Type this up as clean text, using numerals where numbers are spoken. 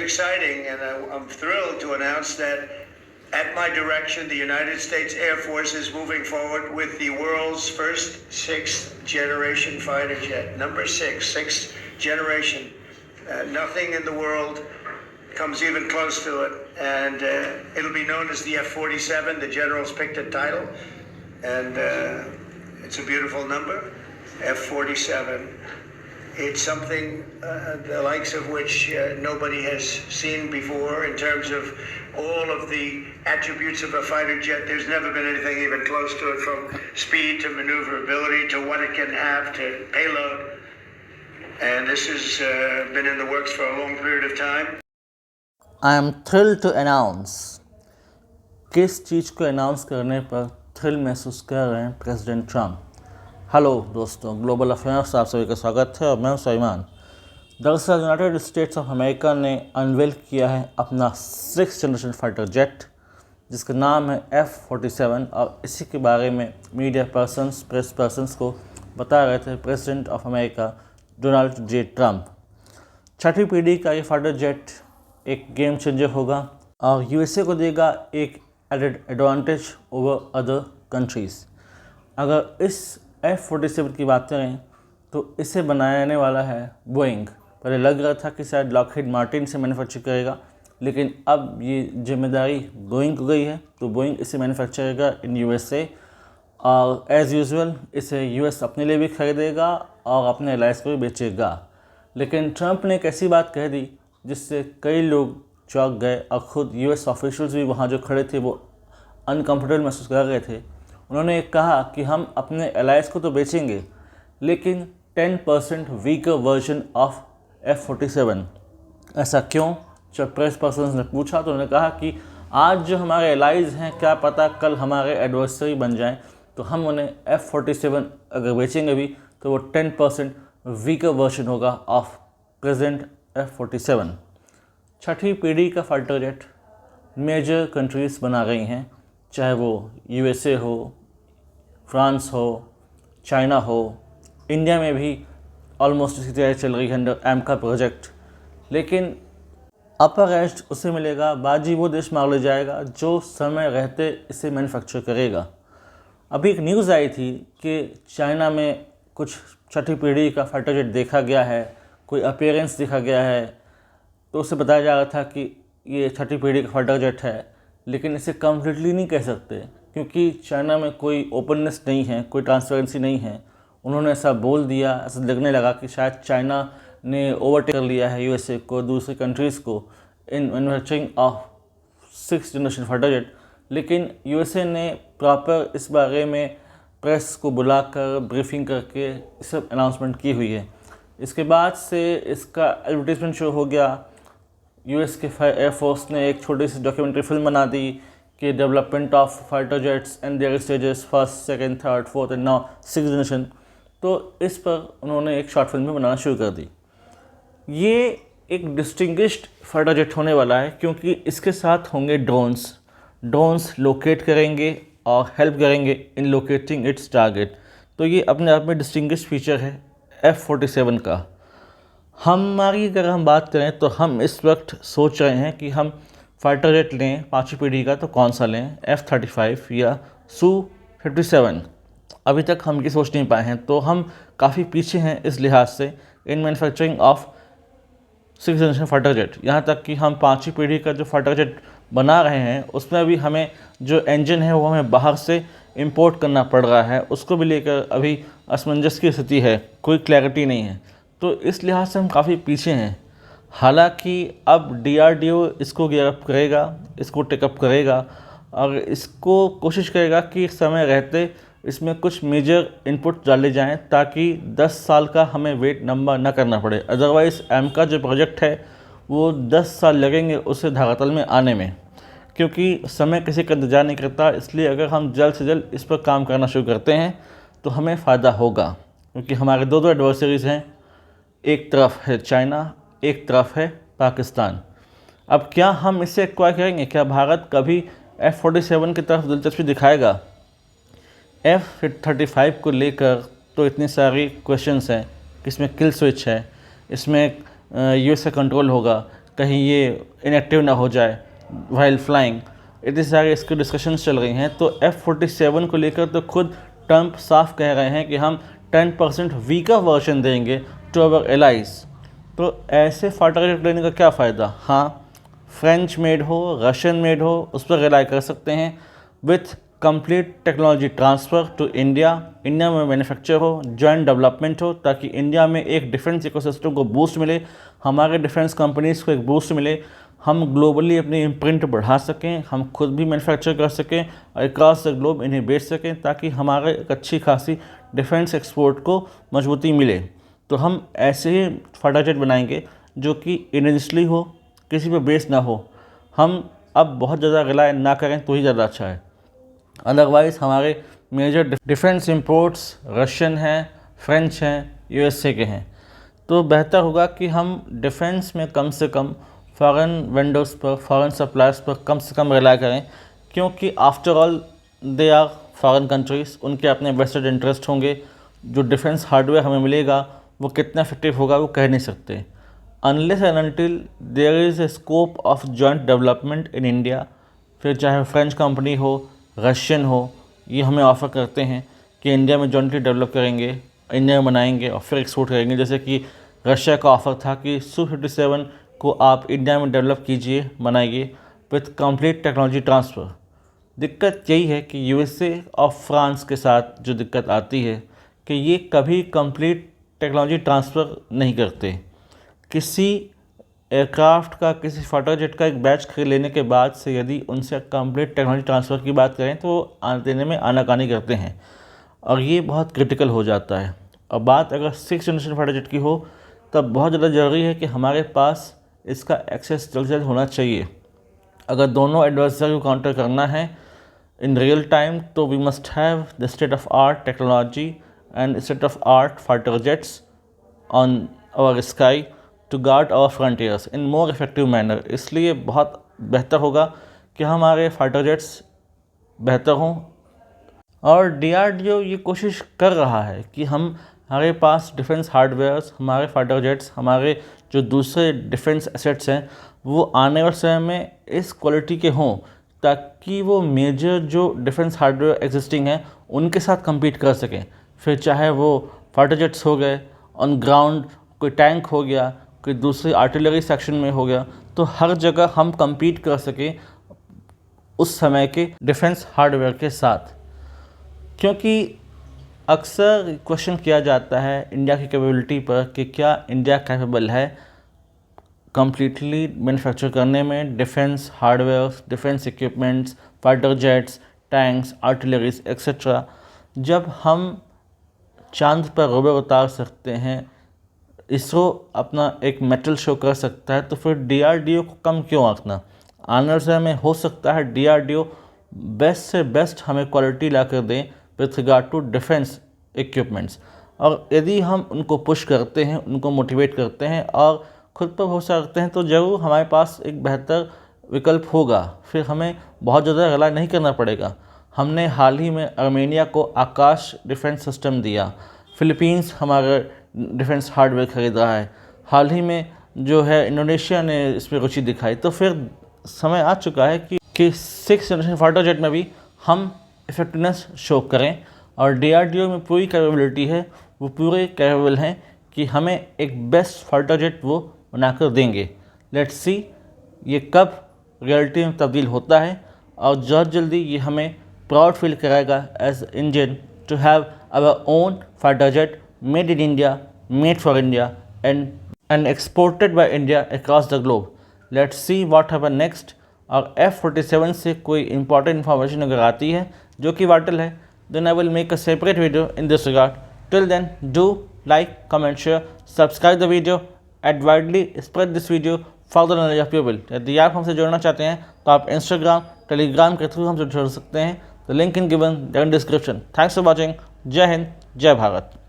exciting, and I'm thrilled to announce that at my direction, the United States Air Force is moving forward with the world's first sixth-generation fighter jet. Number sixth generation. Nothing in the world comes even close to it, and it'll be known as the F-47. The generals picked a title, and it's a beautiful number, F-47. It's something the likes of which nobody has seen before in terms of all of the attributes of a fighter jet. There's never been anything even close to it, from speed to maneuverability to what it can have to payload. And this has been in the works for a long period of time. I am thrilled to announce. किस चीज़ को announce करने पर thrill महसूस कर रहे हैं president Trump. Hello दोस्तों, global affairs आप सभी का स्वागत है और मैं हूं सलमान। दरअसल यूनाइटेड स्टेट्स ऑफ अमेरिका ने अनवेल किया है अपना 6th जनरेशन फाइटर जेट, जिसका नाम है F-47, और इसी के बारे में मीडिया पर्सन्स, प्रेस पर्सन्स को बता रहे थे president of America Donald J Trump. छठी पीढ़ी का ये फाइटर जेट एक गेम चेंजर होगा और यूएसए को देगा एक added advantage over other countries. अगर इस F-47 की बात करें तो इसे बनाने वाला है बोइंग। पहले लग रहा था कि शायद लॉकहीड मार्टिन से मैन्युफैक्चर करेगा, लेकिन अब ये जिम्मेदारी बोइंग को गई है, तो बोइंग इसे मैन्युफैक्चर करेगा इन यूएसए, और एज़ यूजुअल इसे यूएस अपने लिए भी खरीदेगा और अपने एलाइज को भी बेचेगा। लेकिन ट्रंप ने एक ऐसी बात कह दी जिससे कई लोग चौंक गए और ख़ुद यूएस ऑफिशियल्स भी वहाँ जो खड़े थे वो अनकम्फर्टेबल महसूस कर रहे थे। उन्होंने कहा कि हम अपने एलाइज को तो बेचेंगे, लेकिन 10% वीकर वर्जन ऑफ F-47। ऐसा क्यों? जब प्रेस पर्सन ने पूछा तो उन्होंने कहा कि आज जो हमारे एलाइज हैं, क्या पता कल हमारे एडवर्सरी बन जाएं, तो हम उन्हें F-47 अगर बेचेंगे भी तो वो 10% वीकर वर्जन होगा ऑफ प्रेजेंट F-47। छठी पीढ़ी का फाइटर जेट मेजर कंट्रीज़ बना रही हैं, चाहे वो यूएसए हो, फ्रांस हो, चाइना हो। इंडिया में भी ऑलमोस्ट इसकी तैयारी चल रही है अंडर एमका प्रोजेक्ट। लेकिन अपर एज उसे मिलेगा, बाजी वो देश मार ले जाएगा जो समय रहते इसे मैन्युफैक्चर करेगा। अभी एक न्यूज़ आई थी कि चाइना में कुछ छठी पीढ़ी का फाइटर जेट देखा गया है, कोई अपीयरेंस देखा गया है, तो उसे बताया जा रहा था कि ये छठी पीढ़ी का फाइटर जेट है, लेकिन इसे कम्प्लीटली नहीं कह सकते क्योंकि चाइना में कोई ओपननेस नहीं है, कोई ट्रांसपेरेंसी नहीं है। उन्होंने ऐसा बोल दिया, ऐसा लगने लगा कि शायद चाइना ने ओवरटेक कर लिया है यूएसए को, दूसरी कंट्रीज़ को in manufacturing of 6th generation fighter jet. लेकिन यूएसए ने प्रॉपर इस बारे में प्रेस को बुलाकर ब्रीफिंग करके इस सब अनाउंसमेंट की हुई है। इसके बाद से इसका एडवर्टीजमेंट शो हो गया। यूएस के एयरफोर्स ने एक छोटी सी डॉक्यूमेंट्री फिल्म बना दी कि development of fighter jets and their stages, 1st, 2nd, 3rd, 4th and now 6th generation. तो इस पर उन्होंने एक शॉर्ट फिल्म भी बनाना शुरू कर दी। ये एक डिस्टिंग्विश्ड फाइटर जेट होने वाला है क्योंकि इसके साथ होंगे ड्रोन्स लोकेट करेंगे और हेल्प करेंगे इन लोकेटिंग इट्स टारगेट। तो ये अपने आप में डिस्टिंग्विश्ड फीचर है F-47 का। हमारी अगर हम बात करें तो हम इस वक्त सोच रहे हैं कि हम फाइटर जेट लें 5वीं पीढ़ी का, तो कौन सा लें, F-35 या Su-57। अभी तक हम ये सोच नहीं पाए हैं, तो हम काफ़ी पीछे हैं इस लिहाज से in manufacturing of 6th generation fighter jet. यहाँ तक कि हम 5वीं पीढ़ी का जो फाइटर जेट बना रहे हैं उसमें भी हमें जो इंजन है वो हमें बाहर से इंपोर्ट करना पड़ रहा है, उसको भी लेकर अभी असमंजस की स्थिति है, कोई क्लैरिटी नहीं है। तो इस लिहाज से हम काफ़ी पीछे हैं। हालांकि अब DRDO इसको गियरअप करेगा, इसको टेकअप करेगा और इसको कोशिश करेगा कि समय रहते इसमें कुछ मेजर इनपुट डाले जाएं ताकि 10 साल का हमें वेट लंबा न करना पड़े। अदरवाइज़ एमका जो प्रोजेक्ट है वो 10 साल लगेंगे उसे धरातल में आने में, क्योंकि समय किसी का इंतजार नहीं करता। इसलिए अगर हम जल्द से जल्द इस पर काम करना शुरू करते हैं तो हमें फ़ायदा होगा, क्योंकि हमारे दो एडवर्सरीज़ हैं, एक तरफ है चाइना, एक तरफ है पाकिस्तान। अब क्या हम इससे एक्वायर करेंगे? क्या भारत कभी F-47 की तरफ दिलचस्पी दिखाएगा? F-35 को लेकर तो इतनी सारी क्वेश्चंस हैं कि इसमें किल स्विच है, इसमें यूएस का कंट्रोल होगा, कहीं ये इनएक्टिव ना हो जाए वाइल फ्लाइंग। इतनी सारी इसकी डिस्कशंस चल रही हैं। तो F-47 को लेकर तो खुद ट्रंप साफ कह रहे हैं कि हम 10% वीकर वर्जन देंगे टू अवर एलाइज। तो ऐसे फाइटर जेट लेने का क्या फ़ायदा? हाँ, फ्रेंच मेड हो, रशियन मेड हो, उस पर रिलाई कर सकते हैं with complete technology transfer to India. India में मैन्युफैक्चर हो, जॉइंट डेवलपमेंट हो, ताकि इंडिया में एक डिफेंस इकोसिस्टम को बूस्ट मिले, हमारे डिफेंस कंपनीज़ को एक बूस्ट मिले, हम ग्लोबली अपनी इम्प्रिंट बढ़ा सकें, हम खुद भी मैन्युफैक्चर कर सकें और अक्रॉस द ग्लोब इन्हें बेच सकें, ताकि हमारे एक अच्छी खासी डिफेंस एक्सपोर्ट को मजबूती मिले। तो हम ऐसे ही फाइटर जेट बनाएंगे जो कि इंडस्ट्री हो, किसी पे बेस ना हो। हम अब बहुत ज़्यादा रिलाय ना करें तो ही ज़्यादा अच्छा है। अदरवाइज़ हमारे मेजर डिफेंस इंपोर्ट्स रशियन हैं, फ्रेंच हैं, यूएसए के हैं। तो बेहतर होगा कि हम डिफेंस में कम से कम फॉरेन वेंडर्स पर, फॉरेन सप्लायर्स पर कम से कम रिलाई करें, क्योंकि after all they are foreign countries, उनके अपने वेस्टेड इंटरेस्ट होंगे। जो डिफेंस हार्डवेयर हमें मिलेगा वो कितना इफेक्टिव होगा वो कह नहीं सकते। Unless and until there is a scope of joint development in India, फिर चाहे फ्रेंच कंपनी हो, रशियन हो, ये हमें ऑफ़र करते हैं कि इंडिया में जॉइंटली डेवलप करेंगे, इंडिया में बनाएंगे और फिर एक्सपोर्ट करेंगे। जैसे कि रशिया का ऑफ़र था कि Su-57 को आप इंडिया में डेवलप कीजिए, बनाइए विथ कंप्लीट टेक्नोलॉजी ट्रांसफ़र। दिक्कत यही है कि यूएसए और फ्रांस के साथ जो दिक्कत आती है कि ये कभी कंप्लीट टेक्नोलॉजी ट्रांसफ़र नहीं करते। किसी एयरक्राफ्ट का, किसी फाइटर जेट का एक बैच खरीद लेने के बाद से यदि उनसे कंप्लीट टेक्नोलॉजी ट्रांसफ़र की बात करें तो वो देने में आनाकानी करते हैं और ये बहुत क्रिटिकल हो जाता है। और बात अगर 6th जनरेशन फाइटर जेट की हो तब बहुत ज़्यादा ज़रूरी है कि हमारे पास इसका एक्सेस जल्द से जल्द होना चाहिए। अगर दोनों एडवर्सरी को काउंटर करना है इन रियल टाइम तो we must have the state of art technology and state of art fighter jets on our sky to guard our frontiers in more effective manner. इसलिए बहुत बेहतर होगा कि हमारे फाइटर जेट्स बेहतर हों। और DRDO ये कोशिश कर रहा है कि हमारे पास डिफेंस हार्डवेयर्स, हमारे फाइटर जेट्स, हमारे जो दूसरे डिफेंस एसेट्स हैं वो आने वाले समय में इस क्वालिटी के हों ताकि वो मेजर जो डिफेंस हार्डवेयर एग्जिस्टिंग हैं उनके साथ compete कर सकें। फिर चाहे वो फाइटर जेट्स हो गए, ऑन ग्राउंड कोई टैंक हो गया, कोई दूसरी आर्टिलरी सेक्शन में हो गया, तो हर जगह हम compete कर सकें उस समय के डिफेंस हार्डवेयर के साथ। क्योंकि अक्सर क्वेश्चन किया जाता है इंडिया की कैपेबिलिटी पर कि क्या इंडिया कैपेबल है कम्प्लीटली मैन्युफैक्चर करने में defence hardware, defence equipments, fighter jets, tanks, artilleries etcetera. जब हम चांद पर रोवर उतार सकते हैं, इसरो अपना एक मेटल शो कर सकता है, तो फिर DRDO को कम क्यों आंकना? आने वाले समय में हो सकता है DRDO बेस्ट से बेस्ट हमें क्वालिटी ला कर दें with regard to defence equipments. और यदि हम उनको पुश करते हैं, उनको मोटिवेट करते हैं और खुद पर भरोसा रखते हैं तो ज़रूर हमारे पास एक बेहतर विकल्प होगा। फिर हमें बहुत ज़्यादा रिलाय नहीं करना पड़ेगा। हमने हाल ही में आर्मेनिया को आकाश डिफेंस सिस्टम दिया, फिलीपींस हमारा डिफेंस हार्डवेयर खरीद रहा है, हाल ही में जो है इंडोनेशिया ने इसमें रुचि दिखाई। तो फिर समय आ चुका है कि 6th जनरेशन फाइटर जेट में भी हम इफेक्टिवनेस शो करें। और DRDO में पूरी कैपेबिलिटी है, वो पूरे कैपेबल हैं कि हमें एक बेस्ट फाइटर जेट वो बनाकर देंगे। लेट्स सी ये कब रियलिटी में तब्दील होता है और बहुत जल्दी ये हमें प्राउड फील कराएगा as Indian to have our own fighter jet made in India, made for India and exported by India across the globe. Let's see what happen next. और F-47 से कोई इंपॉर्टेंट इन्फॉर्मेशन अगर आती है जो कि vital है, then I will make a separate video in this regard. Till then, do like, comment, share, subscribe the video and widely spread this video for the knowledge of people. यदि आप हमसे जुड़ना चाहते हैं तो आप Instagram, Telegram के through हमसे जुड़ सकते हैं। The link in given in the description. Thanks for watching. जय हिंद, जय भारत।